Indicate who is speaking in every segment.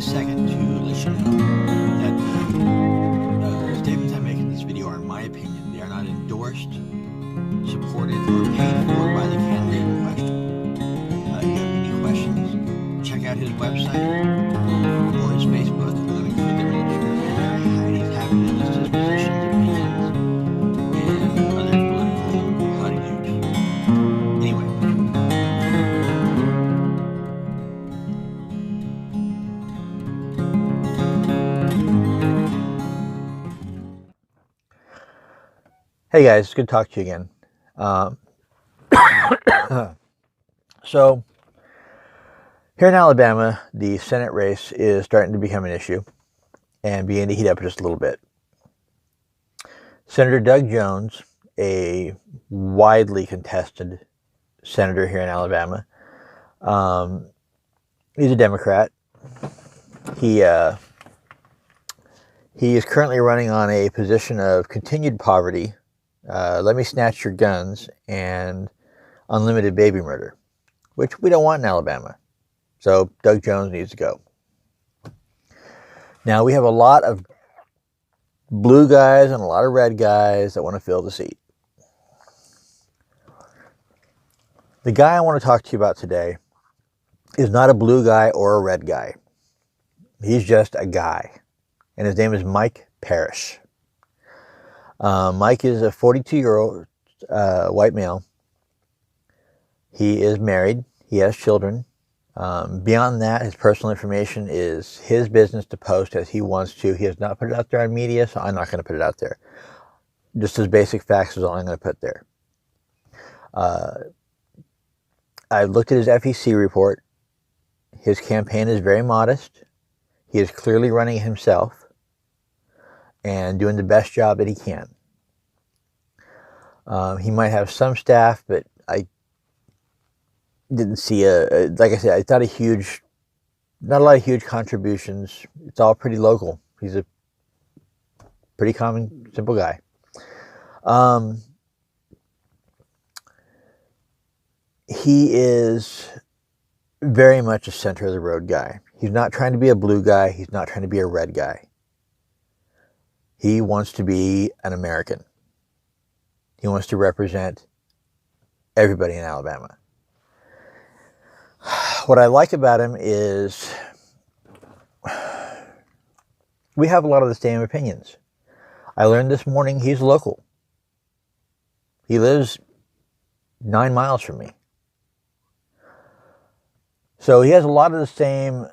Speaker 1: second to let you know that the statements I make in this video are my opinion. They are not endorsed, supported, or paid for by the candidate in question. If you have any questions, check out his website or his Facebook. I'm going to include them in the description. And he's happy to list his positions, opinions, and other political platitudes. Anyway. Hey guys, it's good to talk to you again. So, here in Alabama, the Senate race is starting to become an issue and beginning to heat up just a little bit. Senator Doug Jones, a widely contested senator here in Alabama, he's a Democrat. He is currently running on a position of continued poverty, let me snatch your guns, and unlimited baby murder, which we don't want in Alabama. So Doug Jones needs to go. Now, we have a lot of blue guys and a lot of red guys that want to fill the seat. The guy I want to talk to you about today is not a blue guy or a red guy. He's just a guy, and his name is Mike Parrish. Mike is a 42-year-old white male. He is married. He has children. Beyond that, his personal information is his business to post as he wants to. He has not put it out there on media, so I'm not going to put it out there. Just his basic facts is all I'm going to put there. I looked at his FEC report. His campaign is very modest. He is clearly running himself and doing the best job that he can. He might have some staff, but I didn't see like I said, I thought not a lot of huge contributions. It's all pretty local. He's a pretty common, simple guy. He is very much a center of the road guy. He's not trying to be a blue guy. He's not trying to be a red guy. He wants to be an American. He wants to represent everybody in Alabama. What I like about him is we have a lot of the same opinions. I learned this morning he's local. He lives 9 miles from me. So he has a lot of the same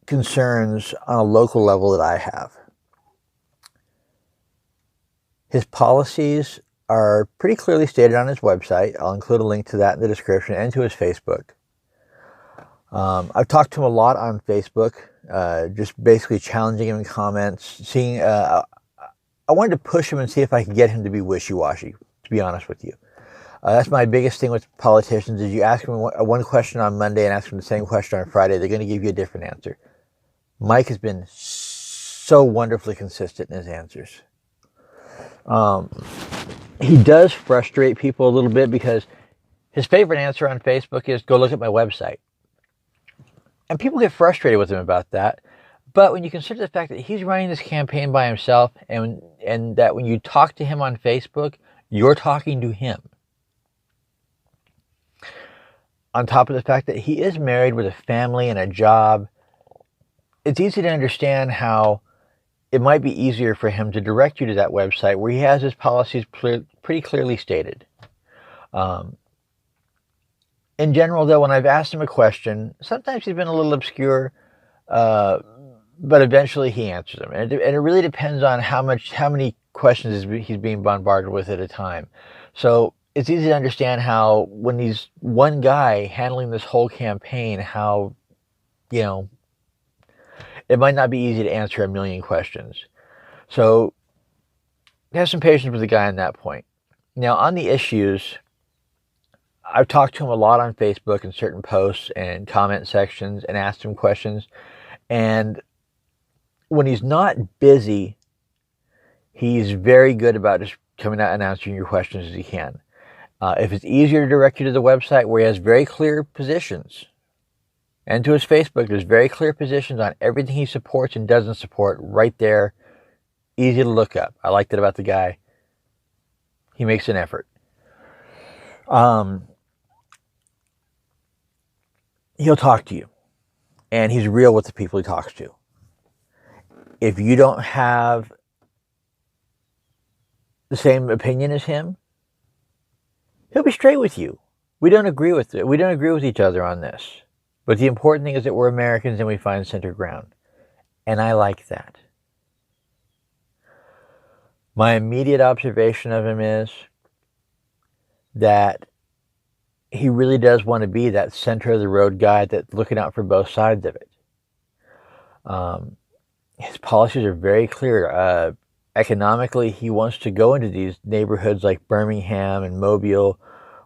Speaker 1: concerns on a local level that I have. His policies are pretty clearly stated on his website. I'll include a link to that in the description and to his Facebook. I've talked to him a lot on Facebook, just basically challenging him in comments, seeing, I wanted to push him and see if I could get him to be wishy-washy, to be honest with you. That's my biggest thing with politicians is you ask them one question on Monday and ask them the same question on Friday, they're going to give you a different answer. Mike has been so wonderfully consistent in his answers. He does frustrate people a little bit because his favorite answer on Facebook is go look at my website. And people get frustrated with him about that. But when you consider the fact that he's running this campaign by himself and that when you talk to him on Facebook, you're talking to him. On top of the fact that he is married with a family and a job, it's easy to understand how it might be easier for him to direct you to that website where he has his policies pretty clearly stated. In general, though, when I've asked him a question, sometimes he's been a little obscure, but eventually he answers them. And it really depends on how many questions he's being bombarded with at a time. So it's easy to understand how when he's one guy handling this whole campaign, how, it might not be easy to answer a million questions. So have some patience with the guy on that point. Now, on the issues, I've talked to him a lot on Facebook in certain posts and comment sections and asked him questions. And when he's not busy, he's very good about just coming out and answering your questions as he can. If it's easier to direct you to the website where he has very clear positions and to his Facebook. There's very clear positions on everything he supports and doesn't support right there. Easy to look up. I like that about the guy. He makes an effort. He'll talk to you, and he's real with the people he talks to. If you don't have the same opinion as him, he'll be straight with you. We don't agree with it. We don't agree with each other on this. But the important thing is that we're Americans and we find center ground. And I like that. My immediate observation of him is that he really does want to be that center of the road guy that's looking out for both sides of it. His policies are very clear. Economically, he wants to go into these neighborhoods like Birmingham and Mobile,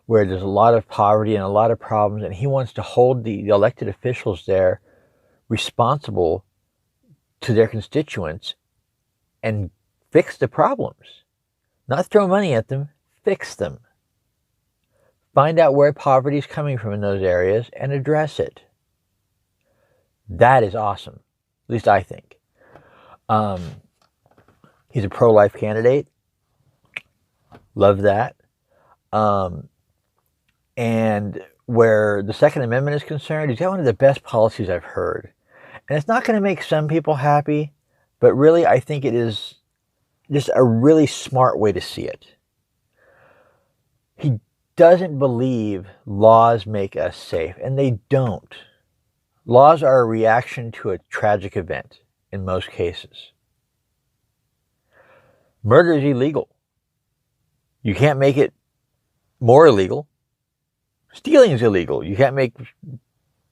Speaker 1: where there's a lot of poverty and a lot of problems, and he wants to hold the elected officials there responsible to their constituents and fix the problems. Not throw money at them, fix them. Find out where poverty is coming from in those areas and address it. That is awesome, at least I think. He's a pro-life candidate. Love that. And where the Second Amendment is concerned, he's got one of the best policies I've heard. And it's not going to make some people happy, but really I think it is just a really smart way to see it. He doesn't believe laws make us safe, and they don't. Laws are a reaction to a tragic event in most cases. Murder is illegal. You can't make it more illegal. Stealing is illegal. You can't make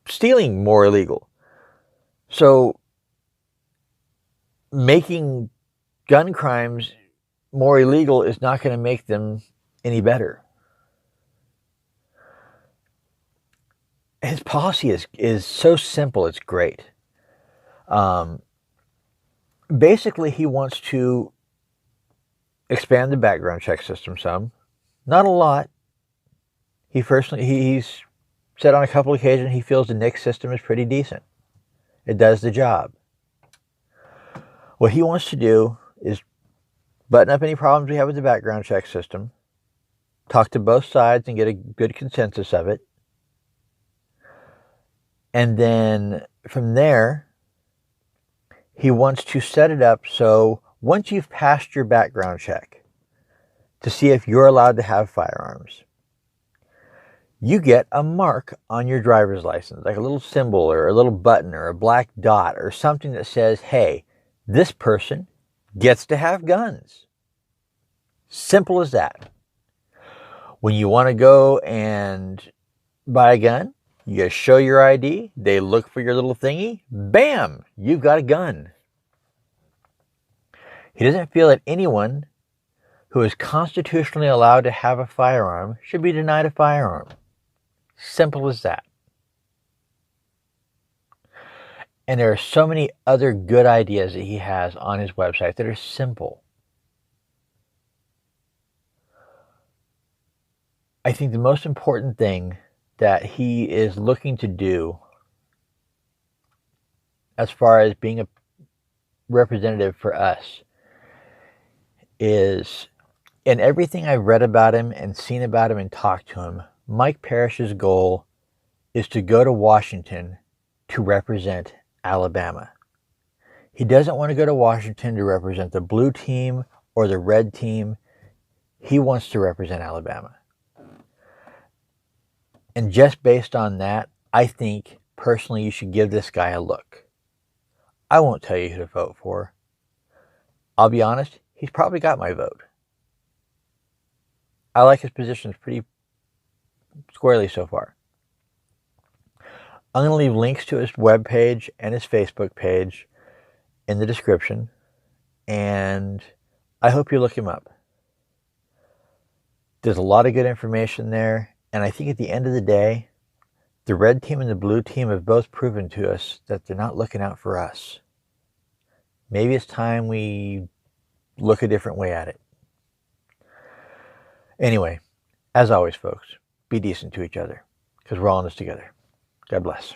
Speaker 1: stealing more illegal. So making gun crimes more illegal is not going to make them any better. His policy is so simple, it's great. Basically, he wants to expand the background check system some. Not a lot. He's said on a couple of occasions he feels the NICS system is pretty decent. It does the job. What he wants to do is button up any problems we have with the background check system, talk to both sides and get a good consensus of it, and then from there, he wants to set it up so once you've passed your background check to see if you're allowed to have firearms, you get a mark on your driver's license, like a little symbol or a little button or a black dot or something that says, hey, this person gets to have guns. Simple as that. When you want to go and buy a gun, you gotta show your ID, they look for your little thingy, bam, you've got a gun. He doesn't feel that anyone who is constitutionally allowed to have a firearm should be denied a firearm. Simple as that. And there are so many other good ideas that he has on his website that are simple. I think the most important thing that he is looking to do as far as being a representative for us is, in everything I've read about him and seen about him and talked to him, Mike Parrish's goal is to go to Washington to represent Alabama. He doesn't want to go to Washington to represent the blue team or the red team. He wants to represent Alabama. And just based on that, I think personally you should give this guy a look. I won't tell you who to vote for. I'll be honest, he's probably got my vote. I like his positions pretty squarely so far. I'm going to leave links to his webpage and his Facebook page in the description, and I hope you look him up. There's a lot of good information there. And I think at the end of the day, the red team and the blue team have both proven to us that they're not looking out for us. Maybe it's time we look a different way at it. Anyway, as always, folks, be decent to each other because we're all in this together. God bless.